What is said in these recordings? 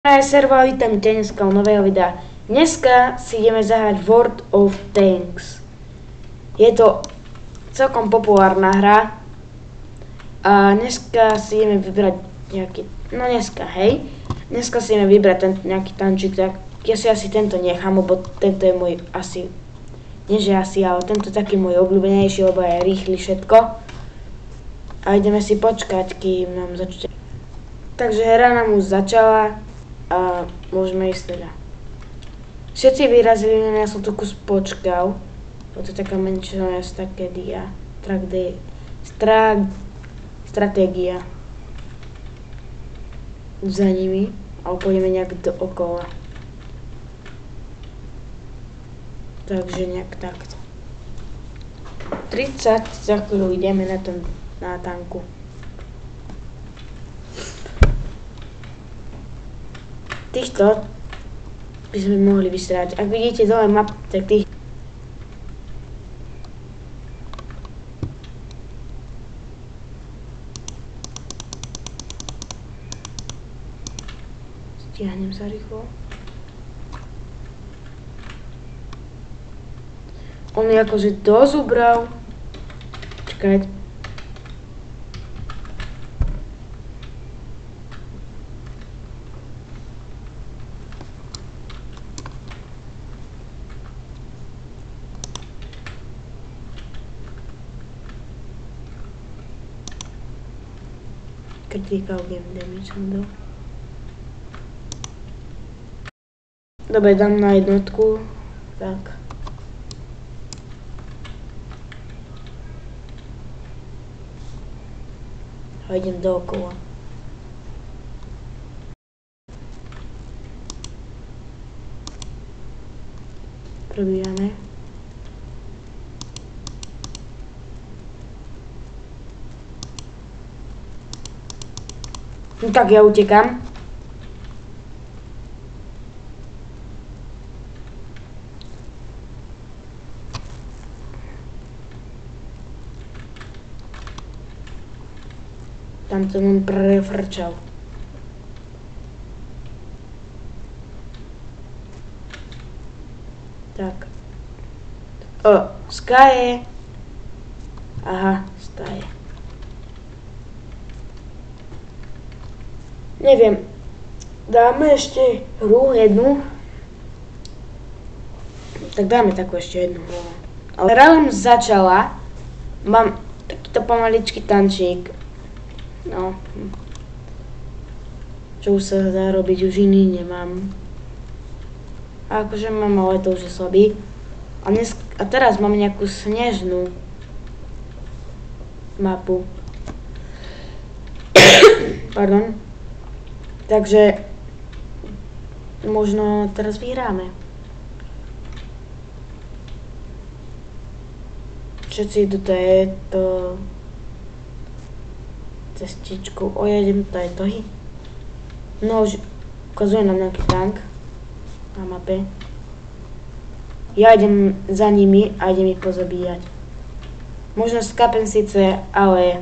Serva, vítam dneska u nového videa. Dneska si ideme zahrať World of Tanks. Je to celkom populárna hra. A dneska si ideme vybrať nejaký, Dneska si ideme vybrať ten nejaký tančík, tak ja si asi tento nechám, lebo tento je môj asi, ale tento je taký môj obľúbenejší, lebo je rýchly všetko. A ideme si počkať, kým nám začne. Takže hra nám už začala. A môžeme ísť teda. Všetci vyrazili, ja som tu kus počkal. To je taká menšia stratégia za nimi. A pôjdeme nejak dookola. Takže nejak takto. 30 za chvíľu ideme na tanku. Týchto by sme mohli vystrať. Ak vidíte dole map, tak tých... Stiahnem sa rýchlo. On je akože dosť ubral. Čakajte. Critical game damage som dal. Dobre, dám na jednotku. Tak. A idem dookola. Probíjame. No tak ja utekám. Tam to mám prefrčal. Tak. Sky. Aha, Sky. Neviem, dáme ešte hru jednu. Tak dáme takú ešte jednu hru. Ale hra len začala. Mám takýto pomaličký tančík. No. Čo už sa dá robiť, už iný nemám. A akože mám, ale to už je slabý. A teraz máme nejakú snežnú mapu. Pardon. Takže možno teraz vyhráme. Všetci idú to cestičkou. Ojedem tohy. No už ukazuje nám nejaký tank na mape. Ja idem za nimi a idem ich pozabíjať. Možno skapem síce, ale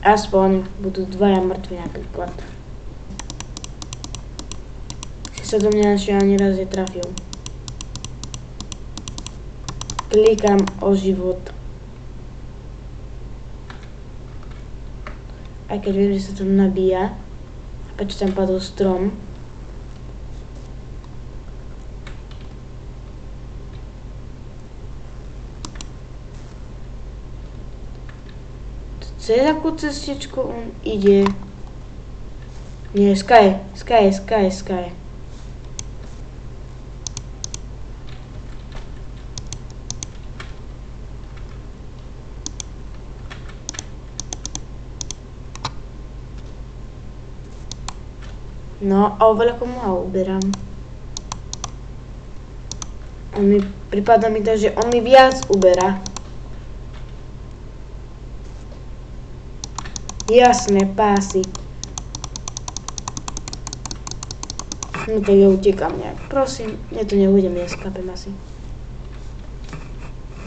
aspoň budú dvaja mŕtvi napríklad. Sa do mňa ani raz netrafil. Klikám o život. Aj keď viem, že sa to nabíja. A prečo tam padol strom. Cez akú cestičku on ide? Nie, Sky. No a oveľa komu ho uberám. Pripadá mi to, že on mi viac uberá. Jasné, pásy. No tak ja utekám nejak. Prosím, ja to neudem, ja skapem asi.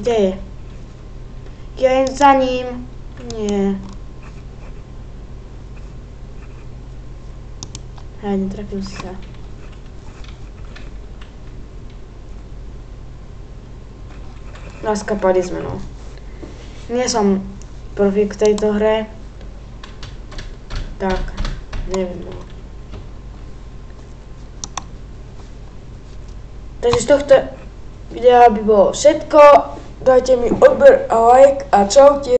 Kde je? Ja jem za ním. Nie. Hej, netrafil si sa. No, skapali sme, no. Nie som profík v tejto hre. Tak, neviem, no. Takže z tohto videa by bolo všetko. Dajte mi odber a like a čaute.